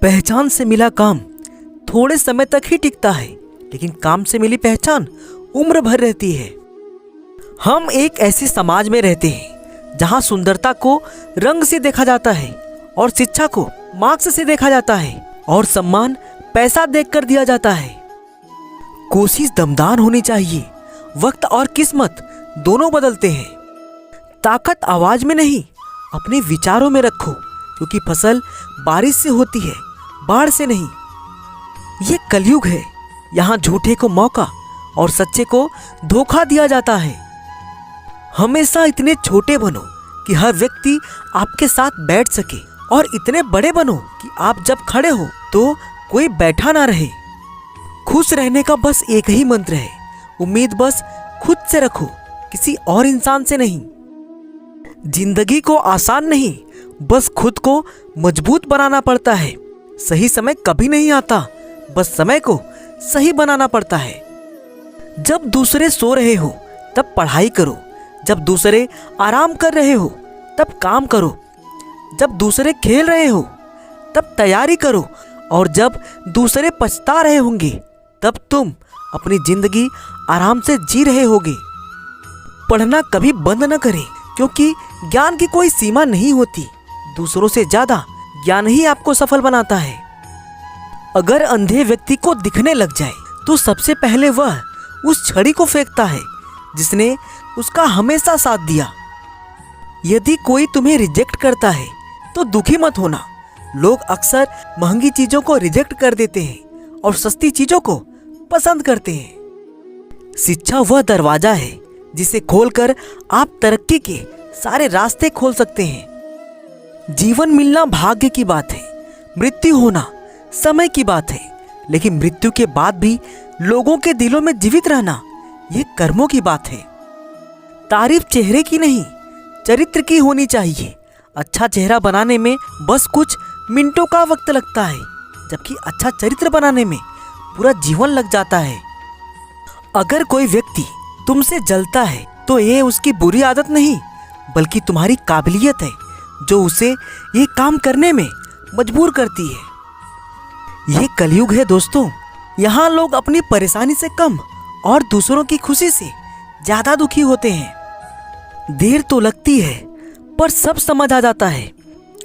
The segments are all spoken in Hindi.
पहचान से मिला काम थोड़े समय तक ही टिकता है, लेकिन काम से मिली पहचान उम्र भर रहती है। हम एक ऐसे समाज में रहते हैं जहां सुंदरता को रंग से देखा जाता है और शिक्षा को मार्क्स से देखा जाता है और सम्मान पैसा देखकर दिया जाता है। कोशिश दमदार होनी चाहिए। वक्त और किस्मत दोनों बदलते हैं। ताकत आवाज में नहीं, अपने विचारों में रखो, क्योंकि फसल बारिश से होती है, बाढ़ से नहीं। ये कलयुग है, यहाँ झूठे को मौका और सच्चे को धोखा दिया जाता है। हमेशा इतने छोटे बनो कि हर व्यक्ति आपके साथ बैठ सके, और इतने बड़े बनो कि आप जब खड़े हो तो कोई बैठा ना रहे। खुश रहने का बस एक ही मंत्र है, उम्मीद बस खुद से रखो, किसी और इंसान से नहीं। जिंदगी को आसान नहीं, बस खुद को मजबूत बनाना पड़ता है। सही समय कभी नहीं आता, बस समय को सही बनाना पड़ता है। जब दूसरे सो रहे हो तब पढ़ाई करो, जब दूसरे आराम कर रहे हो तब काम करो, जब दूसरे खेल रहे हो तब तैयारी करो, और जब दूसरे पछता रहे होंगे तब तुम अपनी जिंदगी आराम से जी रहे होगे। पढ़ना कभी बंद न करें, क्योंकि ज्ञान की कोई सीमा नहीं होती। दूसरों से ज्यादा ज्ञान ही आपको सफल बनाता है। अगर अंधे व्यक्ति को दिखने लग जाए तो सबसे पहले वह उस छड़ी को फेंकता है जिसने उसका हमेशा साथ दिया। यदि कोई तुम्हें रिजेक्ट करता है तो दुखी मत होना। लोग अक्सर महंगी चीजों को रिजेक्ट कर देते हैं और सस्ती चीजों को पसंद करते हैं। शिक्षा वह दरवाजा है जिसे खोलकर आप तरक्की के सारे रास्ते खोल सकते हैं। जीवन मिलना भाग्य की बात है, मृत्यु होना समय की बात है, लेकिन मृत्यु के बाद भी लोगों के दिलों में जीवित रहना यह कर्मों की बात है। तारीफ चेहरे की नहीं, चरित्र की होनी चाहिए। अच्छा चेहरा बनाने में बस कुछ मिनटों का वक्त लगता है, जबकि अच्छा चरित्र बनाने में पूरा जीवन लग जाता है। अगर कोई व्यक्ति तुमसे जलता है तो ये उसकी बुरी आदत नहीं, बल्कि तुम्हारी काबिलियत है जो उसे ये काम करने में मजबूर करती है। ये कलयुग है दोस्तों, यहाँ लोग अपनी परेशानी से कम और दूसरों की खुशी से ज्यादा दुखी होते हैं। देर तो लगती है पर सब समझ आ जाता है।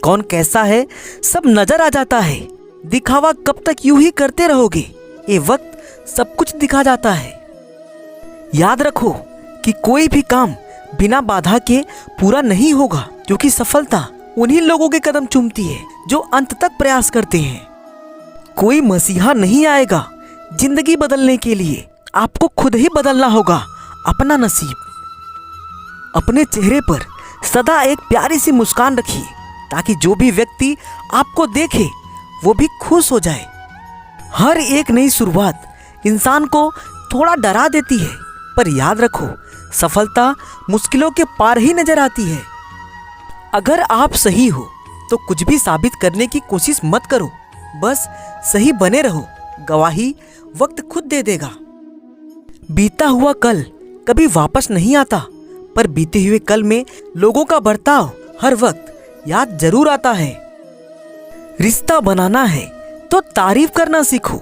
कौन कैसा है सब नजर आ जाता है। दिखावा कब तक यूं ही करते रहोगे, ये वक्त सब कुछ दिखा जाता है। याद रखो कि कोई भी काम बिना बाधा के पूरा नहीं होगा, क्योंकि सफलता उन्हीं लोगों के कदम चूमती है जो अंत तक प्रयास करते हैं। कोई मसीहा नहीं आएगा जिंदगी बदलने के लिए, आपको खुद ही बदलना होगा अपना नसीब। अपने चेहरे पर सदा एक प्यारी सी मुस्कान रखिए, ताकि जो भी व्यक्ति आपको देखे वो भी खुश हो जाए। हर एक नई शुरुआत इंसान को थोड़ा डरा देती है, पर याद रखो सफलता मुश्किलों के पार ही नजर आती है। अगर आप सही हो तो कुछ भी साबित करने की कोशिश मत करो, बस सही बने रहो। गवाही वक्त खुद दे देगा। बीता हुआ कल कभी वापस नहीं आता, पर बीते हुए कल में लोगों का बर्ताव हर वक्त याद जरूर आता है। रिश्ता बनाना है तो तारीफ करना सीखो,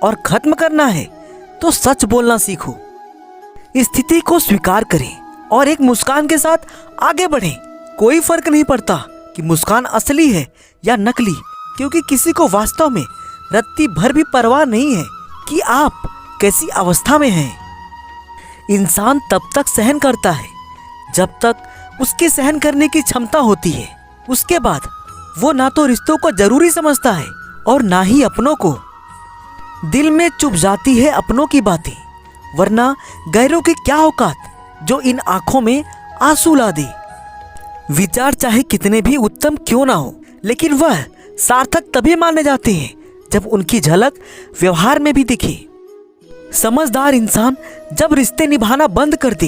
और खत्म करना है तो सच बोलना सीखो। स्थिति को स्वीकार करें और एक मुस्कान के साथ आगे बढ़ें। कोई फर्क नहीं पड़ता कि मुस्कान असली है या नकली, क्योंकि किसी को वास्तव में रत्ती भर भी परवाह नहीं है कि आप कैसी अवस्था में हैं। इंसान तब तक सहन करता है जब तक उसके सहन करने की क्षमता होती है। उसके बाद वो ना तो रिश्तों को जरूरी समझता है और ना ही अपनों को। दिल में चुप जाती है अपनों की बातें, वरना गैरों की क्या औकात जो इन आंखों में आंसू ला दे। विचार चाहे कितने भी उत्तम क्यों ना हो, लेकिन वह सार्थक तभी माने जाते हैं जब उनकी झलक व्यवहार में भी दिखे। समझदार इंसान जब रिश्ते निभाना बंद कर दे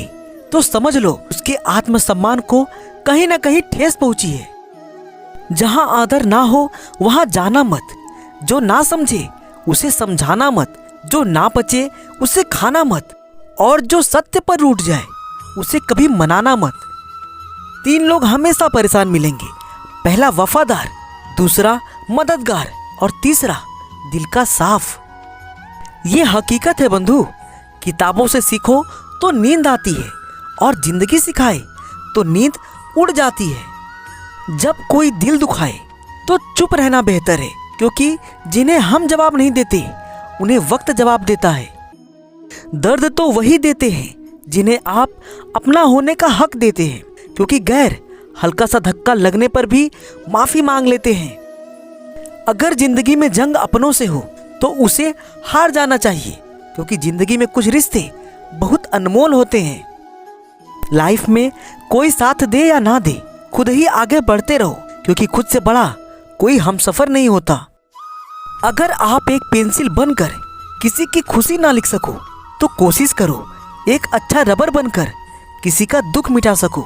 तो समझ लो उसके आत्मसम्मान को कहीं ना कहीं ठेस पहुंची है। जहां आदर ना हो वहां जाना मत। जो ना समझे उसे समझाना मत। जो ना पचे उसे खाना मत, और जो सत्य पर रूठ जाए उसे कभी मनाना मत। 3 लोग हमेशा परेशान मिलेंगे, पहला वफादार, दूसरा मददगार और तीसरा दिल का साफ। ये हकीकत है बंधु, किताबों से सीखो तो नींद आती है और जिंदगी सिखाए तो नींद उड़ जाती है। जब कोई दिल दुखाए तो चुप रहना बेहतर है, क्योंकि जिन्हें हम जवाब नहीं देते उन्हें वक्त जवाब देता है। दर्द तो वही देते हैं जिन्हें आप अपना होने का हक देते हैं, क्योंकि गैर हल्का सा धक्का लगने पर भी माफी मांग लेते हैं। अगर जिंदगी में जंग अपनों से हो तो उसे हार जाना चाहिए, क्योंकि जिंदगी में कुछ रिश्ते बहुत अनमोल होते हैं। लाइफ में कोई साथ दे या ना दे, खुद ही आगे बढ़ते रहो, क्योंकि खुद से बड़ा कोई हमसफर नहीं होता। अगर आप एक पेंसिल बनकर किसी की खुशी ना लिख सको तो कोशिश करो एक अच्छा रबर बनकर किसी का दुख मिटा सको।